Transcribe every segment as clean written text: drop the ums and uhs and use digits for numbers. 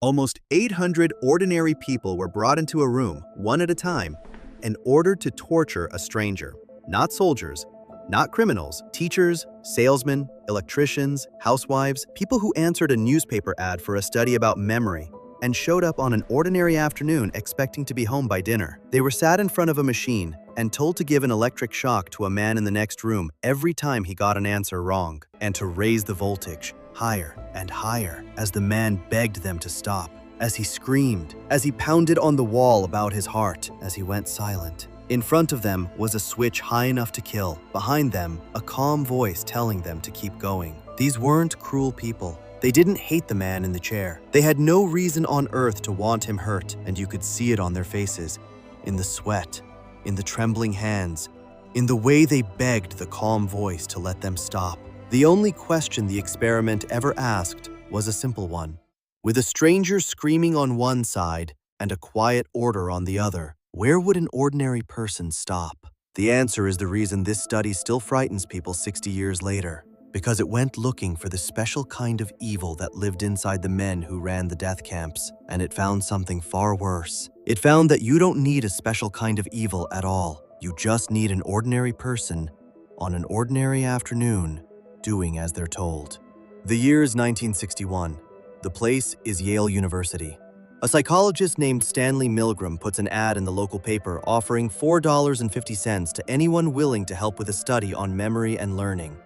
Almost 800 ordinary people were brought into a room, one at a time, and ordered to torture a stranger. Not soldiers, not criminals, teachers, salesmen, electricians, housewives, people who answered a newspaper ad for a study about memory and showed up on an ordinary afternoon expecting to be home by dinner. They were sat in front of a machine and told to give an electric shock to a man in the next room every time he got an answer wrong, and to raise the voltage higher and higher as the man begged them to stop, as he screamed, as he pounded on the wall about his heart, as he went silent. In front of them was a switch high enough to kill. Behind them, a calm voice telling them to keep going. These weren't cruel people. They didn't hate the man in the chair. They had no reason on earth to want him hurt, and you could see it on their faces, in the sweat, in the trembling hands, in the way they begged the calm voice to let them stop. The only question the experiment ever asked was a simple one. With a stranger screaming on one side and a quiet order on the other, where would an ordinary person stop? The answer is the reason this study still frightens people 60 years later, because it went looking for the special kind of evil that lived inside the men who ran the death camps, and it found something far worse. It found that you don't need a special kind of evil at all. You just need an ordinary person on an ordinary afternoon doing as they're told. The year is 1961. The place is Yale University. A psychologist named Stanley Milgram puts an ad in the local paper offering $4.50 to anyone willing to help with a study on memory and learning.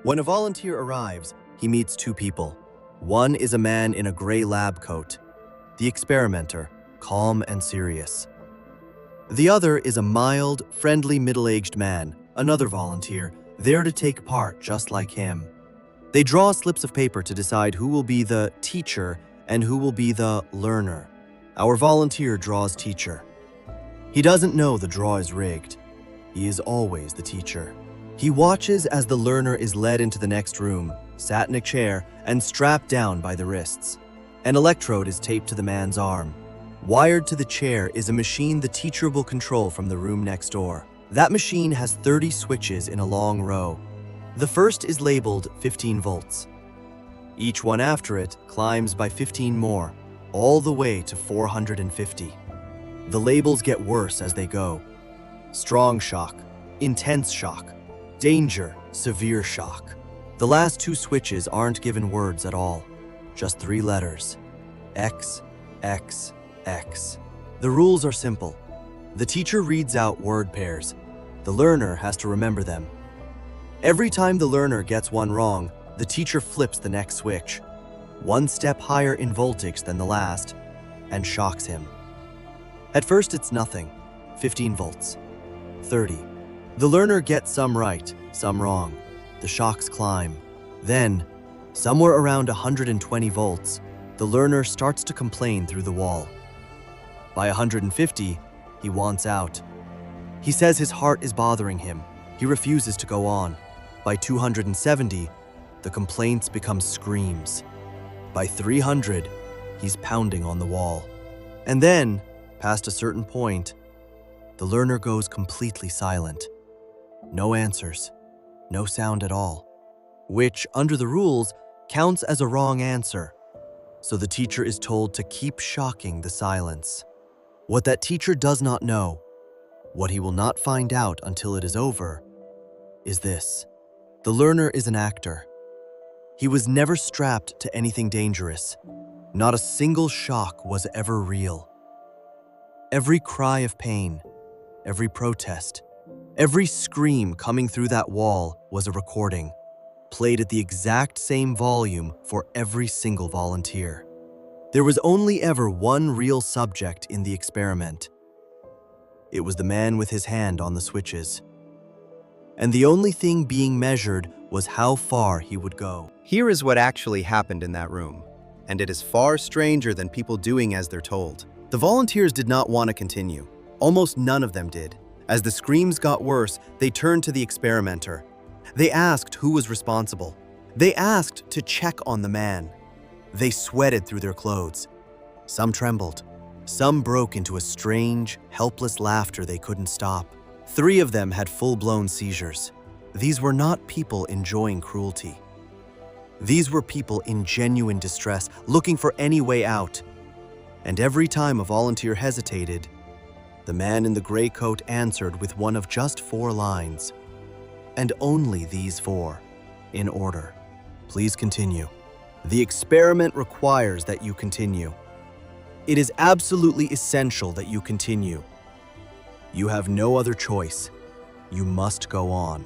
When a volunteer arrives, he meets two people. One is a man in a gray lab coat, the experimenter, calm and serious. The other is a mild, friendly middle-aged man, another volunteer, there to take part just like him. They draw slips of paper to decide who will be the teacher and who will be the learner. Our volunteer draws teacher. He doesn't know the draw is rigged. He is always the teacher. He watches as the learner is led into the next room, sat in a chair, and strapped down by the wrists. An electrode is taped to the man's arm. Wired to the chair is a machine the teacher will control from the room next door. That machine has 30 switches in a long row. The first is labeled 15 volts. Each one after it climbs by 15 more, all the way to 450. The labels get worse as they go. Strong shock, intense shock, danger, severe shock. The last two switches aren't given words at all, just 3 letters. X, X, X. The rules are simple. The teacher reads out word pairs. The learner has to remember them. Every time the learner gets one wrong, the teacher flips the next switch, one step higher in voltage than the last, and shocks him. At first it's nothing, 15 volts, 30. The learner gets some right, some wrong. The shocks climb. Then, somewhere around 120 volts, the learner starts to complain through the wall. By 150, he wants out. He says his heart is bothering him. He refuses to go on. By 270, the complaints become screams. By 300, he's pounding on the wall. And then, past a certain point, the learner goes completely silent. No answers, no sound at all, which, under the rules, counts as a wrong answer. So the teacher is told to keep shocking the silence. What that teacher does not know, what he will not find out until it is over, is this. The learner is an actor. He was never strapped to anything dangerous. Not a single shock was ever real. Every cry of pain, every protest, every scream coming through that wall was a recording, played at the exact same volume for every single volunteer. There was only ever one real subject in the experiment. It was the man with his hand on the switches. And the only thing being measured was how far he would go. Here is what actually happened in that room, and it is far stranger than people doing as they're told. The volunteers did not want to continue. Almost none of them did. As the screams got worse, they turned to the experimenter. They asked who was responsible. They asked to check on the man. They sweated through their clothes. Some trembled. Some broke into a strange, helpless laughter they couldn't stop. 3 of them had full-blown seizures. These were not people enjoying cruelty. These were people in genuine distress, looking for any way out. And every time a volunteer hesitated, the man in the gray coat answered with one of just 4 lines. And only these 4, in order. Please continue. The experiment requires that you continue. It is absolutely essential that you continue. You have no other choice. You must go on.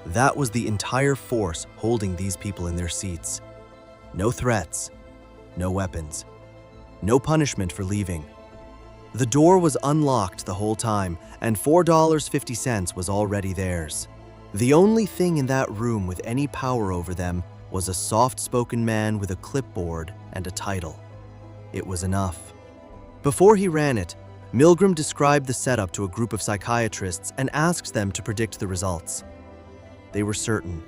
That was the entire force holding these people in their seats. No threats, no weapons, no punishment for leaving. The door was unlocked the whole time, and $4.50 was already theirs. The only thing in that room with any power over them was a soft-spoken man with a clipboard and a title. It was enough. Before he ran it, Milgram described the setup to a group of psychiatrists and asked them to predict the results. They were certain.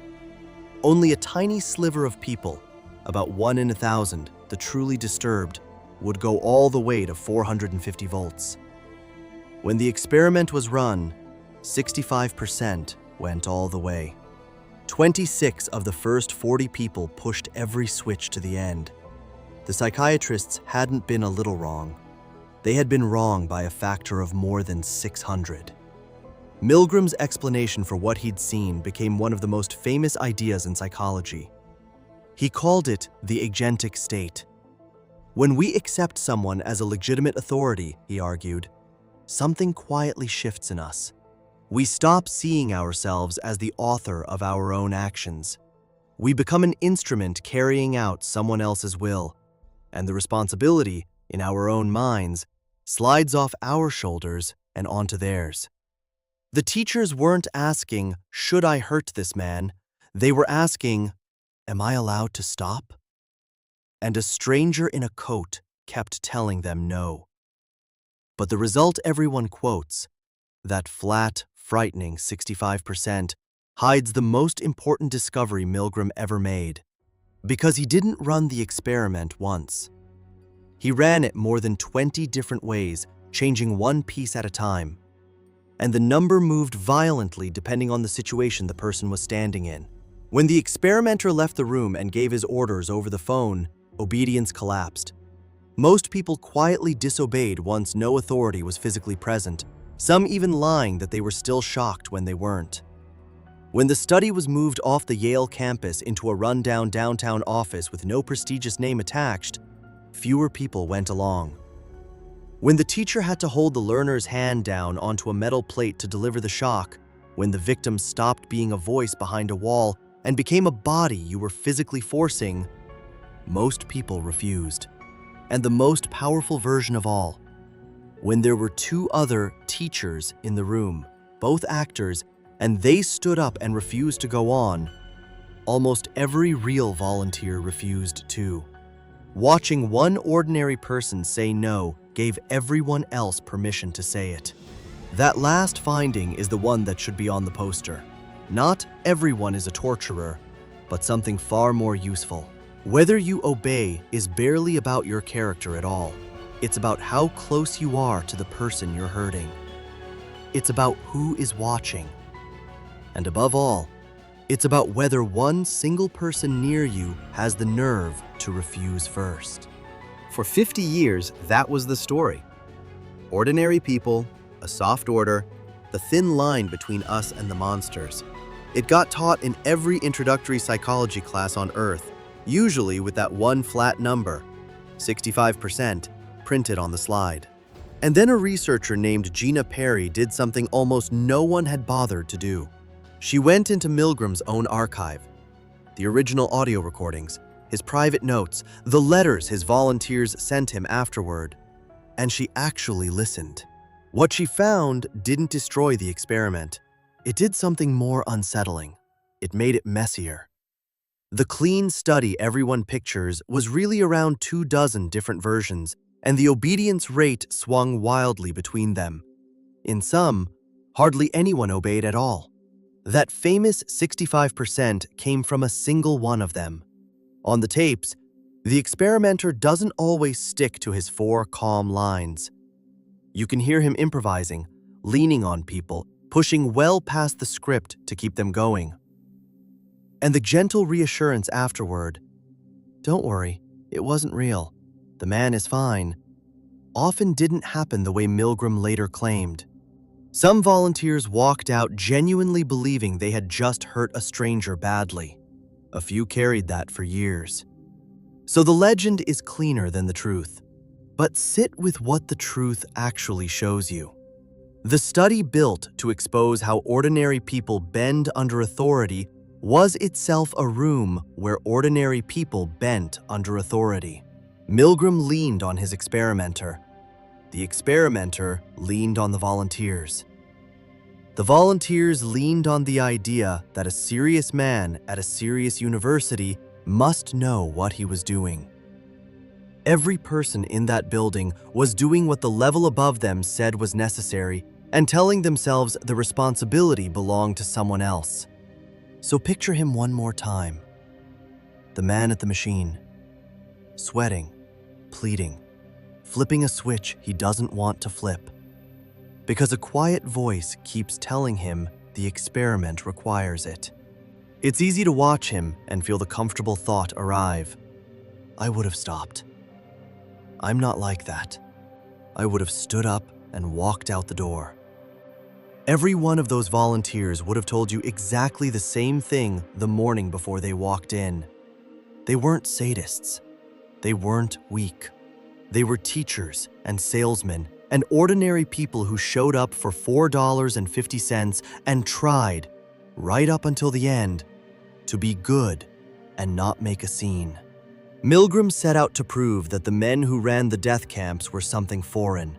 Only a tiny sliver of people, about 1 in 1,000, the truly disturbed, would go all the way to 450 volts. When the experiment was run, 65% went all the way. 26 of the first 40 people pushed every switch to the end. The psychiatrists hadn't been a little wrong. They had been wrong by a factor of more than 600. Milgram's explanation for what he'd seen became one of the most famous ideas in psychology. He called it the agentic state. When we accept someone as a legitimate authority, he argued, something quietly shifts in us. We stop seeing ourselves as the author of our own actions. We become an instrument carrying out someone else's will, and the responsibility, in our own minds, slides off our shoulders and onto theirs. The teachers weren't asking, should I hurt this man? They were asking, am I allowed to stop? And a stranger in a coat kept telling them no. But the result everyone quotes, that flat, frightening 65%, hides the most important discovery Milgram ever made. Because he didn't run the experiment once. He ran it more than 20 different ways, changing one piece at a time. And the number moved violently depending on the situation the person was standing in. When the experimenter left the room and gave his orders over the phone, obedience collapsed. Most people quietly disobeyed once no authority was physically present, some even lying that they were still shocked when they weren't. When the study was moved off the Yale campus into a rundown downtown office with no prestigious name attached, fewer people went along. When the teacher had to hold the learner's hand down onto a metal plate to deliver the shock, when the victim stopped being a voice behind a wall and became a body you were physically forcing, most people refused. And the most powerful version of all, when there were 2 other teachers in the room, both actors, and they stood up and refused to go on, almost every real volunteer refused too. Watching one ordinary person say no gave everyone else permission to say it. That last finding is the one that should be on the poster. Not everyone is a torturer, but something far more useful. Whether you obey is barely about your character at all. It's about how close you are to the person you're hurting. It's about who is watching. And above all, it's about whether one single person near you has the nerve to refuse first. For 50 years, that was the story. Ordinary people, a soft order, the thin line between us and the monsters. It got taught in every introductory psychology class on Earth, usually with that one flat number, 65%, printed on the slide. And then a researcher named Gina Perry did something almost no one had bothered to do. She went into Milgram's own archive, the original audio recordings, his private notes, the letters his volunteers sent him afterward, and she actually listened. What she found didn't destroy the experiment. It did something more unsettling. It made it messier. The clean study everyone pictures was really around 24 different versions, and the obedience rate swung wildly between them. In some, hardly anyone obeyed at all. That famous 65% came from a single one of them. On the tapes, the experimenter doesn't always stick to his 4 calm lines. You can hear him improvising, leaning on people, pushing well past the script to keep them going. And the gentle reassurance afterward, "Don't worry, it wasn't real. The man is fine," often didn't happen the way Milgram later claimed. Some volunteers walked out genuinely believing they had just hurt a stranger badly. A few carried that for years. So the legend is cleaner than the truth. But sit with what the truth actually shows you. The study built to expose how ordinary people bend under authority was itself a room where ordinary people bent under authority. Milgram leaned on his experimenter. The experimenter leaned on the volunteers. The volunteers leaned on the idea that a serious man at a serious university must know what he was doing. Every person in that building was doing what the level above them said was necessary and telling themselves the responsibility belonged to someone else. So picture him one more time. The man at the machine, sweating, pleading, flipping a switch he doesn't want to flip, because a quiet voice keeps telling him the experiment requires it. It's easy to watch him and feel the comfortable thought arrive. I would have stopped. I'm not like that. I would have stood up and walked out the door. Every one of those volunteers would have told you exactly the same thing the morning before they walked in. They weren't sadists. They weren't weak. They were teachers and salesmen and ordinary people who showed up for $4.50 and tried, right up until the end, to be good and not make a scene. Milgram set out to prove that the men who ran the death camps were something foreign,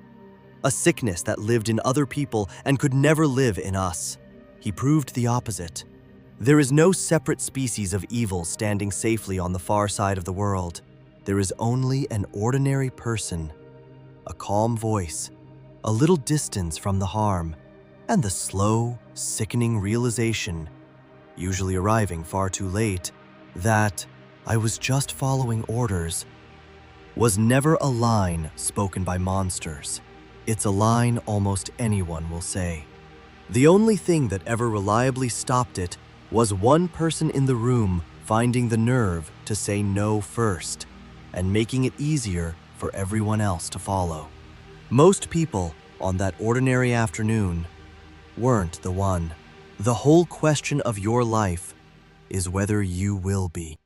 a sickness that lived in other people and could never live in us. He proved the opposite. There is no separate species of evil standing safely on the far side of the world. There is only an ordinary person, a calm voice, a little distance from the harm, and the slow, sickening realization, usually arriving far too late, that "I was just following orders" was never a line spoken by monsters. It's a line almost anyone will say. The only thing that ever reliably stopped it was one person in the room finding the nerve to say no first and making it easier for everyone else to follow. Most people on that ordinary afternoon weren't the one. The whole question of your life is whether you will be.